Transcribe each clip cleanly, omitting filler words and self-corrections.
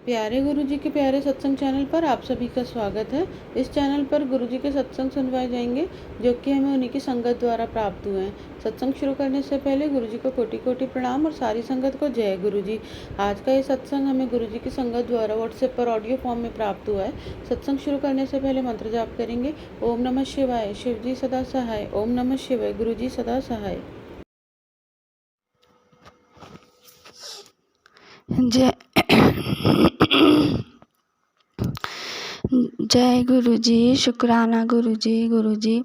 प्यारे गुरुजी के प्यारे सत्संग चैनल पर आप सभी का स्वागत है। इस चैनल पर गुरुजी के सत्संग सुनवाए जाएंगे जो कि हमें उन्हीं की संगत द्वारा प्राप्त हुए हैं। सत्संग शुरू करने से पहले गुरुजी को कोटि कोटि प्रणाम और सारी संगत को जय गुरुजी। आज का ये सत्संग हमें गुरुजी की संगत द्वारा व्हाट्सएप पर ऑडियो फॉर्म में प्राप्त हुआ है। सत्संग शुरू करने से पहले मंत्र जाप करेंगे। ओम नमः शिवाय, शिव जी सदा सहाय। ओम नमः शिवाय, गुरुजी सदा सहाय। जय जय गुरुजी। शुक्राना गुरुजी। गुरुजी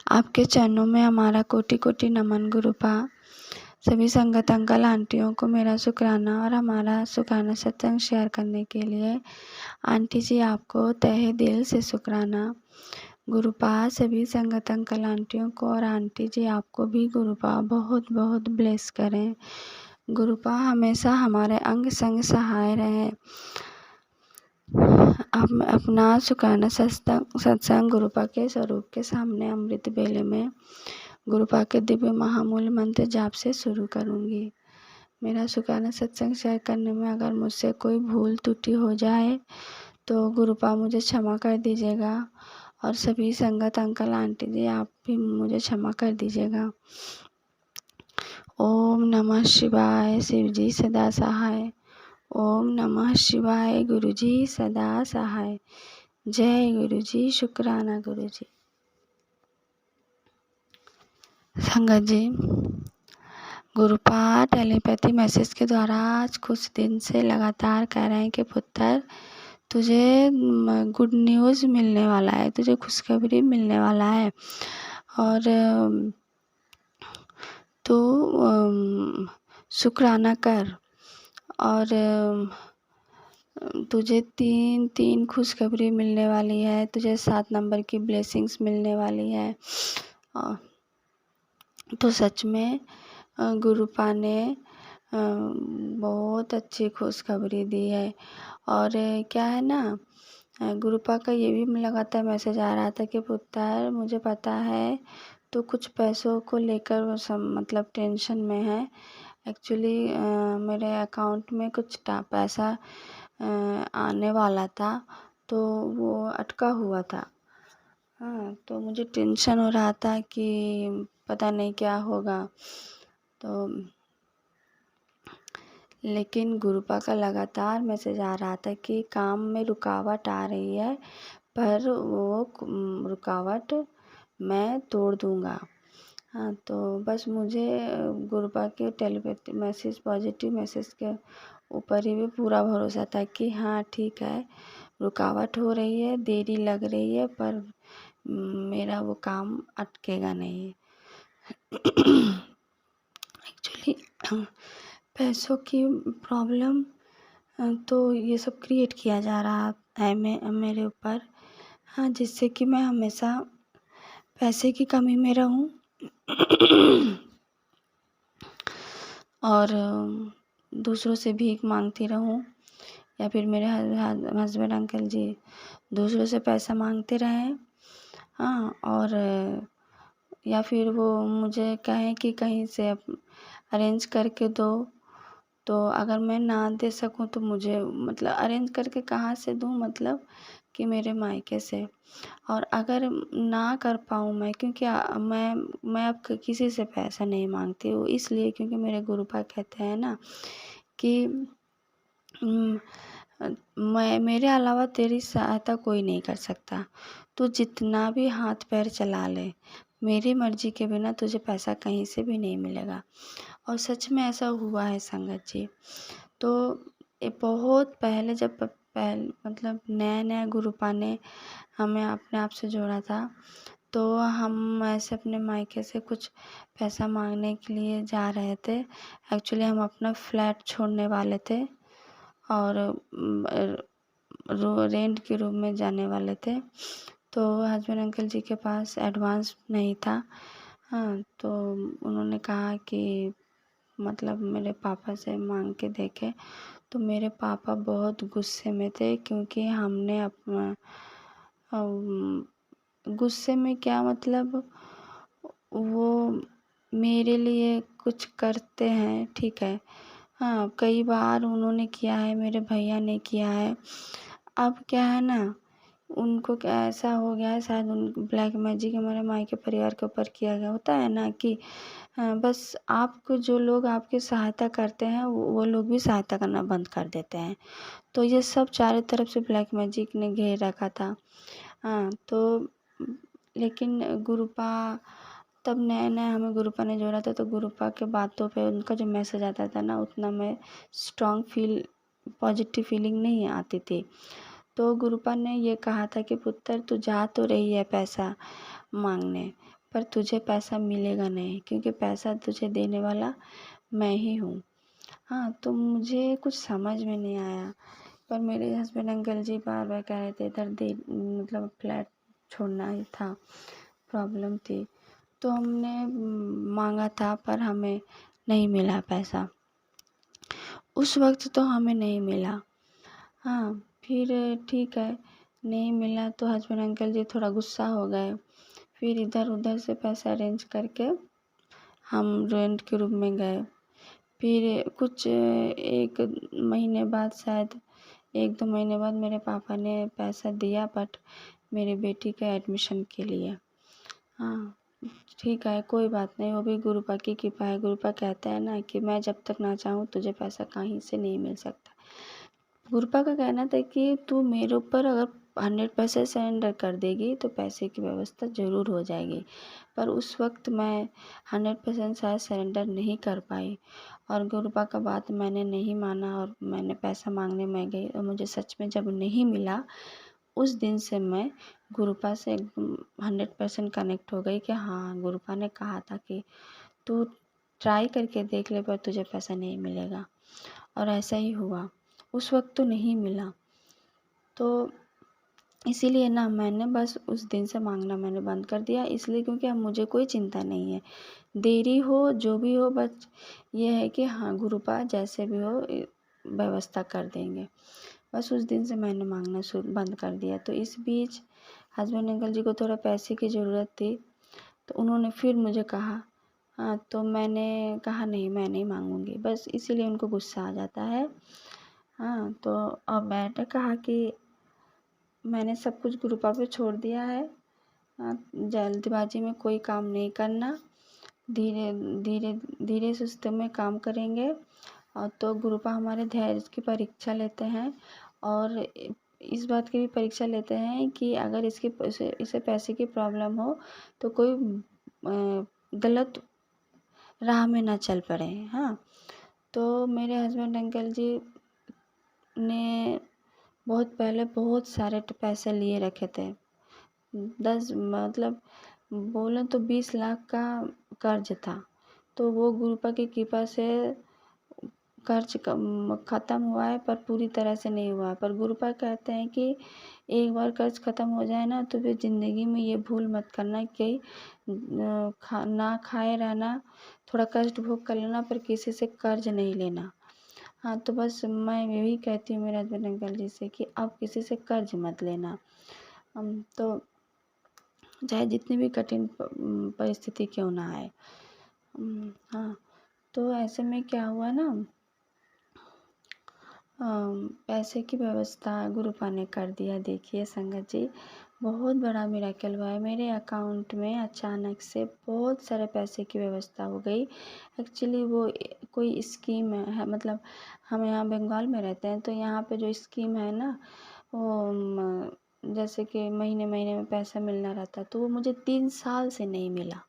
आपके चरणों में हमारा कोटि कोटि नमन। गुरुपा सभी संगत अंकल आंटियों को मेरा शुक्राना और हमारा शुक्राना सत्संग शेयर करने के लिए आंटी जी आपको तहे दिल से शुक्राना। गुरुपा सभी संगत अंकल आंटियों को और आंटी जी आपको भी गुरुपा बहुत बहुत ब्लेस करें। गुरुपा हमेशा हमारे अंग संग सहाय रहे। अपना शुक्राना सत्संग गुरुपा के स्वरूप के सामने अमृत बेले में गुरुपा के दिव्य महामूल्य मंत्र जाप से शुरू करूंगी। मेरा शुक्राना सत्संग शेयर करने में अगर मुझसे कोई भूल त्रुटि हो जाए तो गुरुपा मुझे क्षमा कर दीजिएगा और सभी संगत अंकल आंटी जी आप भी मुझे क्षमा कर दीजिएगा। ओम नमः शिवाय, शिव जी सदा सहाय। ओम नमः शिवाय, गुरुजी सदा सहाय। जय गुरुजी। शुक्राना गुरुजी। संगत जी, गुरुपा टेलीपैथी मैसेज के द्वारा आज कुछ दिन से लगातार कह रहे हैं कि पुत्र तुझे गुड न्यूज़ मिलने वाला है, तुझे खुशखबरी मिलने वाला है और तू शुक्राना कर और तुझे तीन खुशखबरी मिलने वाली है। तुझे 7 नंबर की ब्लेसिंग्स मिलने वाली है। तो सच में गुरुपा ने बहुत अच्छी खुशखबरी दी है। और क्या है ना, गुरुपा का ये भी लगातार मैसेज आ रहा था कि पुत्र मुझे पता है तो कुछ पैसों को लेकर मतलब टेंशन में है। एक्चुअली मेरे अकाउंट में कुछ पैसा आने वाला था तो वो अटका हुआ था। हाँ, तो मुझे टेंशन हो रहा था कि पता नहीं क्या होगा। तो लेकिन गुरुपा का लगातार मैसेज आ रहा था कि काम में रुकावट आ रही है पर वो रुकावट मैं तोड़ दूँगा। हाँ, तो बस मुझे गुरुपा के टेलीपैथी मैसेज, पॉजिटिव मैसेज के ऊपर ही भी पूरा भरोसा था कि हाँ ठीक है, रुकावट हो रही है, देरी लग रही है पर मेरा वो काम अटकेगा नहीं। एक्चुअली पैसों की प्रॉब्लम तो ये सब क्रिएट किया जा रहा है मेरे ऊपर। हाँ, जिससे कि मैं हमेशा पैसे की कमी में रहूं और दूसरों से भीख मांगती रहूं या फिर मेरे हस्बैंड अंकल जी दूसरों से पैसा मांगते रहें। हाँ, और या फिर वो मुझे कहें कि कहीं से अरेंज करके दो, तो अगर मैं ना दे सकूं तो मुझे मतलब अरेंज करके कहाँ से दूं, मतलब कि मेरे मायके से। और अगर ना कर पाऊँ मैं, क्योंकि मैं अब किसी से पैसा नहीं मांगती हूँ, इसलिए क्योंकि मेरे गुरुपा कहते हैं ना कि मेरे अलावा तेरी सहायता कोई नहीं कर सकता। तू जितना भी हाथ पैर चला ले, मेरी मर्जी के बिना तुझे पैसा कहीं से भी नहीं मिलेगा। और सच में ऐसा हुआ है संगत जी। तो ये बहुत पहले जब मतलब नया गुरुपा ने हमें अपने आप से जोड़ा था तो हम ऐसे अपने मायके से कुछ पैसा मांगने के लिए जा रहे थे। एक्चुअली हम अपना फ्लैट छोड़ने वाले थे और रेंट के रूम में जाने वाले थे। तो हस्बैंड अंकल जी के पास एडवांस नहीं था। हाँ, तो उन्होंने कहा कि मतलब मेरे पापा से मांग के देखे। तो मेरे पापा बहुत गुस्से में थे क्योंकि हमने अपना गुस्से में क्या मतलब, वो मेरे लिए कुछ करते हैं ठीक है, हाँ, कई बार उन्होंने किया है, मेरे भैया ने किया है। अब क्या है ना, उनको क्या ऐसा हो गया है, शायद उन ब्लैक मैजिक हमारे मायके परिवार के ऊपर किया गया। होता है ना कि बस आपको जो लोग आपकी सहायता करते हैं वो लोग भी सहायता करना बंद कर देते हैं। तो ये सब चारों तरफ से ब्लैक मैजिक ने घेर रखा था। हाँ, तो लेकिन गुरुपा तब नया-नया हमें गुरुपा ने जोड़ा था, तो गुरुपा के बातों पे उनका जो मैसेज आता था ना, उतना मैं पॉजिटिव फीलिंग नहीं आती थी। तो गुरुपा ने ये कहा था कि पुत्र तू जा तो रही है पैसा मांगने, पर तुझे पैसा मिलेगा नहीं, क्योंकि पैसा तुझे देने वाला मैं ही हूँ। हाँ, तो मुझे कुछ समझ में नहीं आया, पर मेरे हस्बैंड अंकल जी बार-बार कह रहे थे इधर दे, मतलब फ्लैट छोड़ना ही था, प्रॉब्लम थी। तो हमने मांगा था, पर हमें नहीं मिला पैसा। उस वक़्त तो हमें नहीं मिला। हाँ, फिर ठीक है, नहीं मिला तो हस्बैंड अंकल जी थोड़ा गुस्सा हो गए। फिर इधर-उधर से पैसा अरेंज करके हम रेंट के रूम में गए। फिर कुछ 1 महीने बाद, शायद 1-2 महीने बाद मेरे पापा ने पैसा दिया, बट मेरी बेटी के एडमिशन के लिए। हाँ, ठीक है, कोई बात नहीं, वो भी गुरुपा की कृपा है। गुरुपा कहता है ना कि मैं जब तक ना चाहूँ तुझे पैसा कहीं से नहीं मिल सकता। गुरुपा का कहना था कि तू मेरे ऊपर अगर 100% सरेंडर कर देगी तो पैसे की व्यवस्था ज़रूर हो जाएगी। पर उस वक़्त मैं 100% शायद सरेंडर नहीं कर पाई, और गुरुपा का बात मैंने नहीं माना और मैंने पैसा मांगने में गई, और मुझे सच में जब नहीं मिला, उस दिन से मैं गुरुपा से एकदम 100% कनेक्ट हो गई कि हाँ, गुरुपा ने कहा था कि तू ट्राई करके देख ले, पर तुझे पैसा नहीं मिलेगा, और ऐसा ही हुआ। उस वक़्त तो नहीं मिला। तो इसीलिए ना मैंने बस उस दिन से मांगना मैंने बंद कर दिया, इसलिए क्योंकि अब मुझे कोई चिंता नहीं है। देरी हो, जो भी हो, बस ये है कि हाँ, गुरुपा जैसे भी हो व्यवस्था कर देंगे। बस उस दिन से मैंने मांगना शुरू बंद कर दिया। तो इस बीच हस्बैंड अंकल जी को थोड़ा पैसे की ज़रूरत थी, तो उन्होंने फिर मुझे कहा। हाँ, तो मैंने कहा नहीं, मैं नहीं मांगूँगी, बस इसीलिए उनको गुस्सा आ जाता है। हाँ, तो अब मैंने कहा कि मैंने सब कुछ गुरुपा पे छोड़ दिया है। जल्दबाजी में कोई काम नहीं करना, धीरे धीरे धीरे सुस्ते में काम करेंगे। और तो गुरुपा हमारे धैर्य की परीक्षा लेते हैं, और इस बात की भी परीक्षा लेते हैं कि अगर इसे पैसे की प्रॉब्लम हो तो कोई गलत राह में ना चल पड़े। हाँ, तो मेरे हस्बैंड अंकल जी ने बहुत पहले बहुत सारे पैसे लिए रखे थे। 10 मतलब बोलें तो 20 लाख का कर्ज था। तो वो गुरुपा की कृपा से कर्ज ख़त्म हुआ है, पर पूरी तरह से नहीं हुआ है। पर गुरुपा कहते हैं कि एक बार कर्ज ख़त्म हो जाए ना, तो फिर ज़िंदगी में ये भूल मत करना कि ना खाए रहना, थोड़ा कष्ट भोग कर लेना, पर किसी से कर्ज नहीं लेना। हाँ, तो बस मैं यही कहती हूँ मेरे हस्बैंड अंकल जी से कि आप किसी से कर्ज मत लेना। तो चाहे जितनी भी कठिन परिस्थिति क्यों ना आए। हाँ, तो ऐसे में क्या हुआ ना, पैसे की व्यवस्था गुरुपा ने कर दिया। देखिए संगत जी, बहुत बड़ा मिरेकल हुआ है। मेरे अकाउंट में अचानक से बहुत सारे पैसे की व्यवस्था हो गई। एक्चुअली वो कोई स्कीम है, मतलब हम यहाँ बंगाल में रहते हैं, तो यहाँ पे जो स्कीम है ना, वो जैसे कि महीने महीने में पैसा मिलना रहता है, तो वो मुझे 3 साल से नहीं मिला।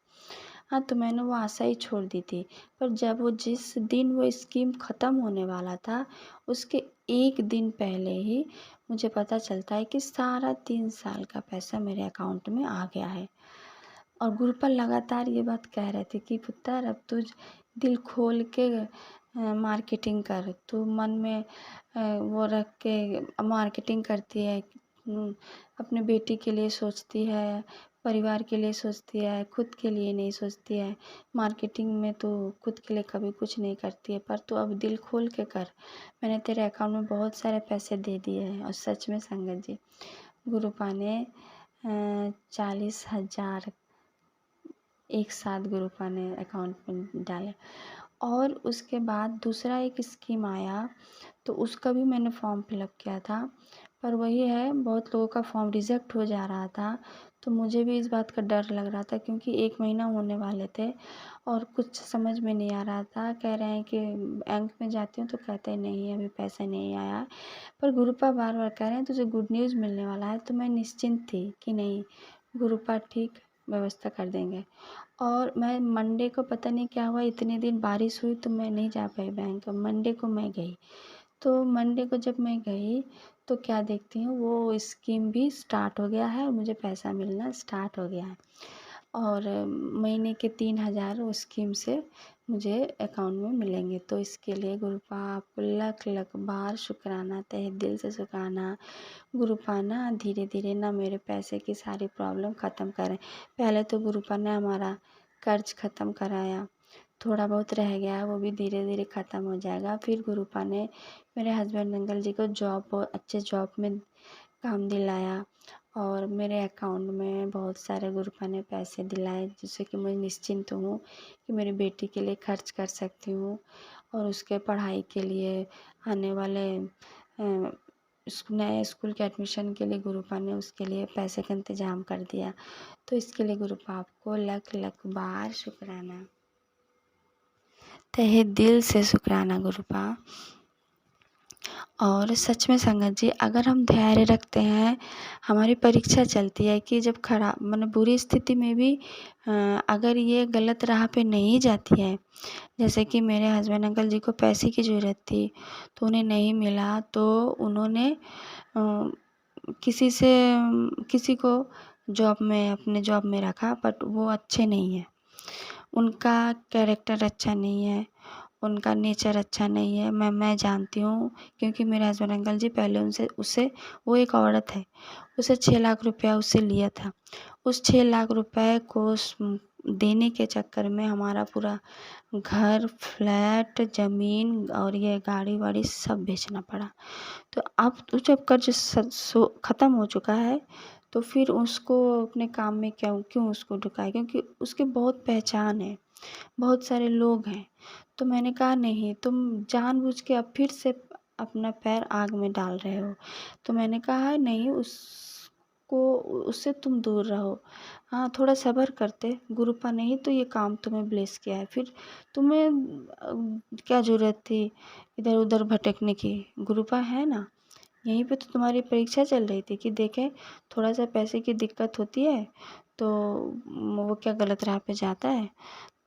हाँ, तो मैंने वो आशा ही छोड़ दी थी। पर जब वो जिस दिन वो स्कीम ख़त्म होने वाला था, उसके 1 दिन पहले ही मुझे पता चलता है कि सारा 3 साल का पैसा मेरे अकाउंट में आ गया है। और गुरुपा लगातार ये बात कह रहे थे कि पुत्र अब तू दिल खोल के मार्केटिंग कर। तू मन में वो रख के मार्केटिंग करती है, अपने बेटी के लिए सोचती है, परिवार के लिए सोचती है, खुद के लिए नहीं सोचती है। मार्केटिंग में तो खुद के लिए कभी कुछ नहीं करती है, पर तू अब दिल खोल के कर। मैंने तेरे अकाउंट में बहुत सारे पैसे दे दिए हैं। और सच में संगत जी, गुरुपा ने 40,000 एक साथ गुरुपा ने अकाउंट में डाले। और उसके बाद दूसरा एक स्कीम आया, तो उसका भी मैंने फॉर्म फिलअप किया था, पर वही है, बहुत लोगों का फॉर्म रिजेक्ट हो जा रहा था। तो मुझे भी इस बात का डर लग रहा था, क्योंकि 1 महीना होने वाले थे और कुछ समझ में नहीं आ रहा था। कह रहे हैं कि बैंक में जाती हूँ तो कहते हैं नहीं अभी पैसा नहीं आया, पर गुरुपा बार बार कह रहे हैं तुझे गुड न्यूज़ मिलने वाला है। तो मैं निश्चिंत थी कि नहीं, गुरुपा ठीक व्यवस्था कर देंगे। और मैं मंडे को पता नहीं क्या हुआ, इतने दिन बारिश हुई तो मैं नहीं जा पाई बैंक। मंडे को मैं गई, तो मंडे को जब मैं गई तो क्या देखती हूँ, वो स्कीम भी स्टार्ट हो गया है और मुझे पैसा मिलना स्टार्ट हो गया है। और महीने के 3,000 उस स्कीम से मुझे अकाउंट में मिलेंगे। तो इसके लिए गुरुपा आपको लख लख बार शुक्राना, तहे दिल से शुक्राना। गुरुपा ना धीरे धीरे ना मेरे पैसे की सारी प्रॉब्लम ख़त्म करें। पहले तो गुरुपा ने हमारा कर्ज ख़त्म कराया, थोड़ा बहुत रह गया है वो भी धीरे धीरे ख़त्म हो जाएगा। फिर गुरुपा ने मेरे हस्बैंड अंकल जी को जॉब, बहुत अच्छे जॉब में काम दिलाया और मेरे अकाउंट में बहुत सारे गुरुपा ने पैसे दिलाए, जिससे कि मैं निश्चिंत हूँ कि मेरी बेटी के लिए खर्च कर सकती हूँ और उसके पढ़ाई के लिए, आने वाले नए स्कूल के एडमिशन के लिए गुरुपा ने उसके लिए पैसे का इंतज़ाम कर दिया। तो इसके लिए गुरुपा आपको लख लख बार शुक्राना, तहे दिल से शुक्राना गुरुपा। और सच में संगत जी, अगर हम धैर्य रखते हैं, हमारी परीक्षा चलती है कि जब खराब मतलब बुरी स्थिति में भी अगर ये गलत राह पे नहीं जाती है, जैसे कि मेरे हस्बैंड अंकल जी को पैसे की ज़रूरत थी तो उन्हें नहीं मिला, तो उन्होंने किसी को जॉब में, अपने जॉब में रखा, बट वो अच्छे नहीं है, उनका कैरेक्टर अच्छा नहीं है, उनका नेचर अच्छा नहीं है। मैं जानती हूँ, क्योंकि मेरे हस्बैंड अंकल जी पहले उससे, वो एक औरत है, उसे 6 लाख रुपया उससे लिया था। उस 6 लाख रुपए को देने के चक्कर में हमारा पूरा घर, फ्लैट, ज़मीन और ये गाड़ी वाड़ी सब बेचना पड़ा। तो अब तो जब कर्ज ख़त्म हो चुका है, तो फिर उसको अपने काम में क्यों क्यों उसको ढुकाए, क्योंकि उसकी बहुत पहचान है, बहुत सारे लोग हैं। तो मैंने कहा नहीं, तुम जानबूझ के अब फिर से अपना पैर आग में डाल रहे हो। तो मैंने कहा नहीं, उससे तुम दूर रहो। हाँ, थोड़ा सब्र करते, गुरुपा ने ही तो ये काम तुम्हें ब्लेस किया है, फिर तुम्हें क्या ज़रूरत थी इधर उधर भटकने की। गुरुपा है ना, यहीं पे तो तुम्हारी परीक्षा चल रही थी कि देखें थोड़ा सा पैसे की दिक्कत होती है तो वो क्या गलत राह पे जाता है।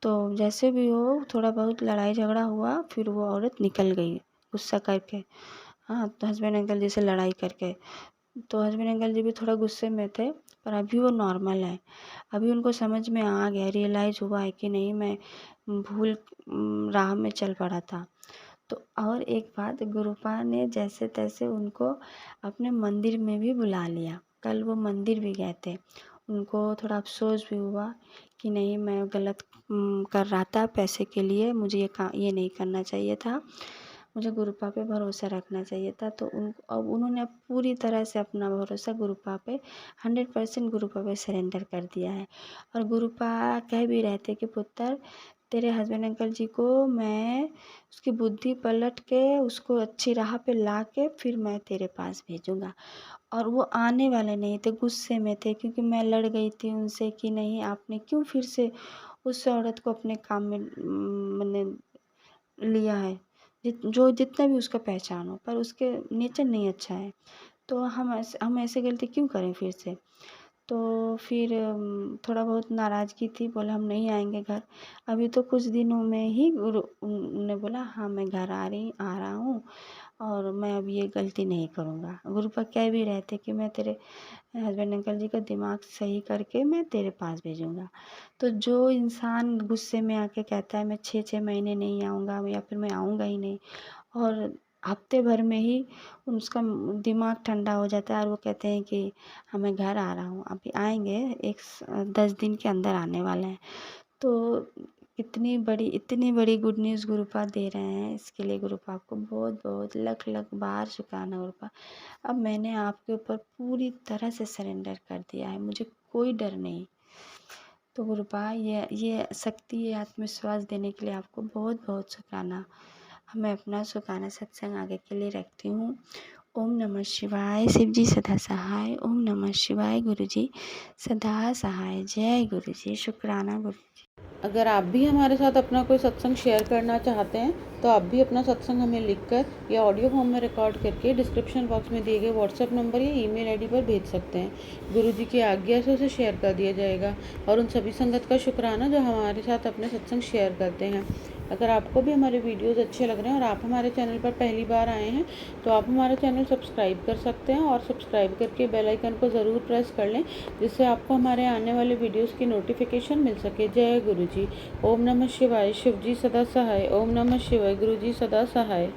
तो जैसे भी हो, थोड़ा बहुत लड़ाई झगड़ा हुआ, फिर वो औरत निकल गई गुस्सा करके। हाँ, तो हस्बैंड अंकल जी से लड़ाई करके, तो हस्बैंड अंकल जी भी थोड़ा गुस्से में थे, पर अभी वो नॉर्मल है। अभी उनको समझ में आ गया, रियलाइज़ हुआ है कि नहीं, मैं भूल राह में चल पड़ा था। तो और एक बात, गुरुपा ने जैसे तैसे उनको अपने मंदिर में भी बुला लिया। कल वो मंदिर भी गए थे, उनको थोड़ा अफसोस भी हुआ कि नहीं, मैं गलत कर रहा था पैसे के लिए, मुझे ये नहीं करना चाहिए था, मुझे गुरुपा पे भरोसा रखना चाहिए था। तो अब उन्होंने अब पूरी तरह से अपना भरोसा गुरुपा पे, 100% गुरुपा पे सरेंडर कर दिया है। और गुरुपा कह भी रहे थे कि पुत्र, तेरे हस्बैंड अंकल जी को मैं उसकी बुद्धि पलट के उसको अच्छी राह पे ला के फिर मैं तेरे पास भेजूँगा। और वो आने वाले नहीं थे, गुस्से में थे, क्योंकि मैं लड़ गई थी उनसे कि नहीं, आपने क्यों फिर से उस औरत को अपने काम में मैंने लिया है, जितना भी उसका पहचान हो, पर उसके नेचर नहीं अच्छा है, तो हम ऐसे गलती क्यों करें फिर से। तो फिर थोड़ा बहुत नाराज़गी थी, बोले हम नहीं आएंगे घर। अभी तो कुछ दिनों में ही उन्होंने बोला हाँ, मैं घर आ रहा हूँ और मैं अब ये गलती नहीं करूँगा। गुरुपा कह भी रहे थे कि मैं तेरे हस्बैंड अंकल जी का दिमाग सही करके मैं तेरे पास भेजूँगा। तो जो इंसान गुस्से में आके कहता है मैं 6-6 महीने नहीं आऊँगा या फिर मैं आऊँगा ही नहीं, और हफ्ते भर में ही उसका दिमाग ठंडा हो जाता है और वो कहते हैं कि हाँ, मैं घर आ रहा हूँ, अभी आएंगे, 10 दिन के अंदर आने वाले हैं। तो इतनी बड़ी गुड न्यूज़ गुरुपा दे रहे हैं, इसके लिए गुरुपा आपको बहुत बहुत लख लख बार शुक्राना गुरुपा। अब मैंने आपके ऊपर पूरी तरह से सरेंडर कर दिया है, मुझे कोई डर नहीं। तो गुरुपा ये शक्ति, ये आत्मविश्वास देने के लिए आपको बहुत बहुत शुक्राना। मैं अपना शुक्राना सत्संग आगे के लिए रखती हूँ। ओम नमः शिवाय। शिव जी सदा सहाय। ओम नमः शिवाय। गुरु जी सदा सहाय। जय गुरु जी। शुक्राना गुरु जी। अगर आप भी हमारे साथ अपना कोई सत्संग शेयर करना चाहते हैं तो आप भी अपना सत्संग हमें लिखकर या ऑडियो फॉर्म में रिकॉर्ड करके डिस्क्रिप्शन बॉक्स में दिए गए व्हाट्सएप नंबर या ईमेल आईडी पर भेज सकते हैं। गुरु जी की आज्ञा से उसे शेयर कर दिया जाएगा। और उन सभी संगत का शुक्राना जो हमारे साथ अपने सत्संग शेयर करते हैं। अगर आपको भी हमारे वीडियोस अच्छे लग रहे हैं और आप हमारे चैनल पर पहली बार आए हैं तो आप हमारा चैनल सब्सक्राइब कर सकते हैं और सब्सक्राइब करके बेल आइकन को ज़रूर प्रेस कर लें, जिससे आपको हमारे आने वाले वीडियोस की नोटिफिकेशन मिल सके। जय गुरु जी। ओम नमः शिवाय। शिव जी सदा सहाय। ओम नमः शिवाय। गुरु जी सदा सहाय।